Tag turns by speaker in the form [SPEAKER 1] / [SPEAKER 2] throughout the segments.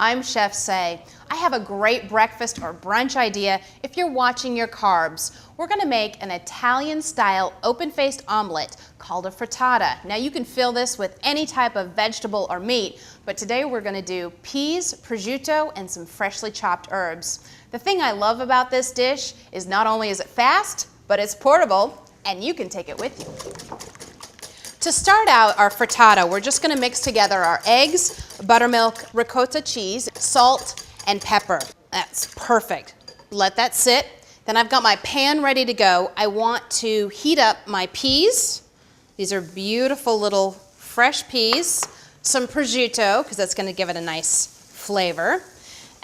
[SPEAKER 1] I'm Chef Say. I have a great breakfast or brunch idea if you're watching your carbs. We're going to make an Italian-style open-faced omelet called a frittata. Now you can fill this with any type of vegetable or meat, but today we're going to do peas, prosciutto, and some freshly chopped herbs. The thing I love about this dish is not only is it fast, but it's portable, and you can take it with you. To start out our frittata, we're just going to mix together our eggs, buttermilk, ricotta cheese, salt, and pepper. That's perfect. Let that sit. Then I've got my pan ready to go. I want to heat up my peas. These are beautiful little fresh peas. Some prosciutto, because that's going to give it a nice flavor.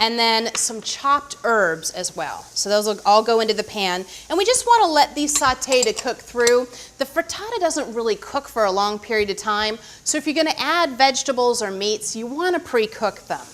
[SPEAKER 1] And then some chopped herbs as well. So those will all go into the pan. And we just want to let these saute to cook through. The frittata doesn't really cook for a long period of time. So if you're going to add vegetables or meats, you want to pre-cook them.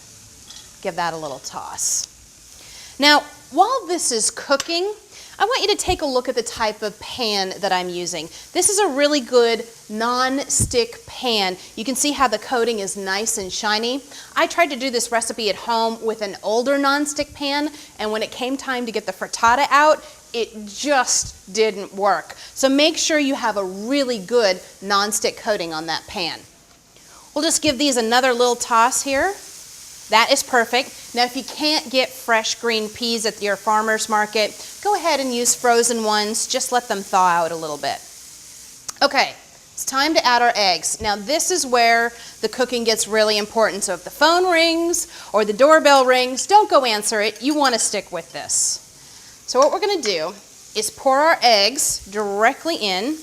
[SPEAKER 1] Give that a little toss. Now, while this is cooking, I want you to take a look at the type of pan that I'm using. This is a really good non-stick pan. You can see how the coating is nice and shiny. I tried to do this recipe at home with an older non-stick pan, and when it came time to get the frittata out, it just didn't work. So make sure you have a really good non-stick coating on that pan. We'll just give these another little toss here. That is perfect. Now if you can't get fresh green peas at your farmer's market, go ahead and use frozen ones. Just let them thaw out a little bit. Okay, it's time to add our eggs. Now this is where the cooking gets really important. So if the phone rings or the doorbell rings, don't go answer it. You want to stick with this. So what we're going to do is pour our eggs directly in.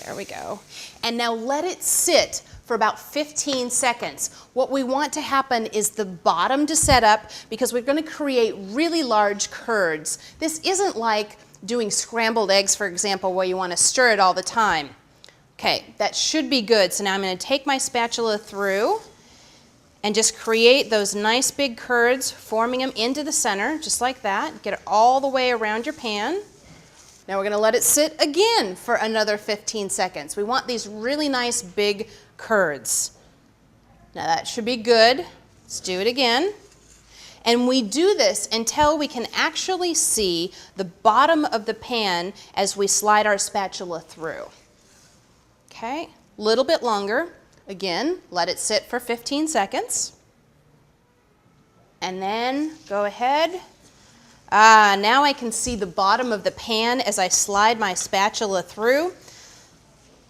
[SPEAKER 1] There we go. And now let it sit for about 15 seconds. What we want to happen is the bottom to set up because we're going to create really large curds. This isn't like doing scrambled eggs, for example, where you want to stir it all the time. Okay, that should be good. So now I'm going to take my spatula through and just create those nice big curds, forming them into the center, just like that. Get it all the way around your pan. Now we're going to let it sit again for another 15 seconds. We want these really nice big curds. Now that should be good. Let's do it again. And we do this until we can actually see the bottom of the pan as we slide our spatula through. Okay, a little bit longer. Again, let it sit for 15 seconds. And then go ahead. Now I can see the bottom of the pan as I slide my spatula through.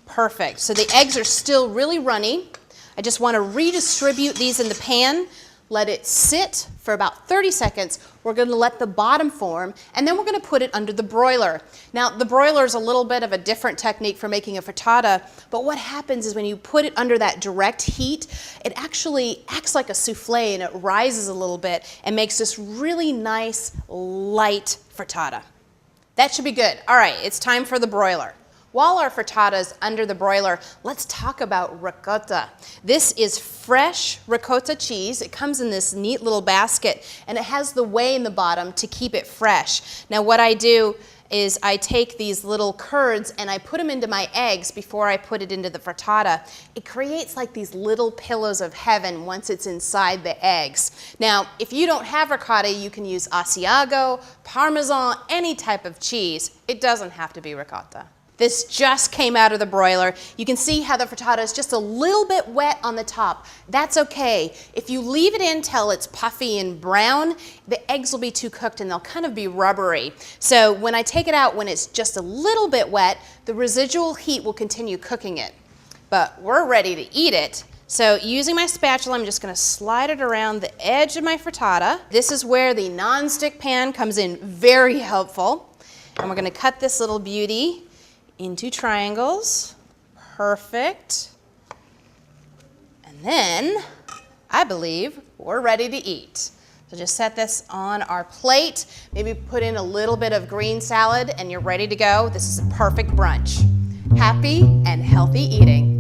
[SPEAKER 1] Perfect. So the eggs are still really runny. I just want to redistribute these in the pan. Let it sit for about 30 seconds. We're going to let the bottom form, and then we're going to put it under the broiler. Now, the broiler is a little bit of a different technique for making a frittata, but what happens is when you put it under that direct heat, it actually acts like a souffle, and it rises a little bit and makes this really nice, light frittata. That should be good. All right, it's time for the broiler. While our frittata is under the broiler, let's talk about ricotta. This is fresh ricotta cheese. It comes in this neat little basket, and it has the whey in the bottom to keep it fresh. Now what I do is I take these little curds and I put them into my eggs before I put it into the frittata. It creates like these little pillows of heaven once it's inside the eggs. Now, if you don't have ricotta, you can use Asiago, Parmesan, any type of cheese. It doesn't have to be ricotta. This just came out of the broiler. You can see how the frittata is just a little bit wet on the top. That's okay. If you leave it in till it's puffy and brown, the eggs will be too cooked and they'll kind of be rubbery. So when I take it out when it's just a little bit wet, the residual heat will continue cooking it. But we're ready to eat it. So using my spatula, I'm just going to slide it around the edge of my frittata. This is where the non-stick pan comes in very helpful. And we're going to cut this little beauty into triangles. Perfect. And then I believe we're ready to eat. So just set this on our plate, maybe put in a little bit of green salad, and you're ready to go. This is a perfect brunch. Happy and healthy eating.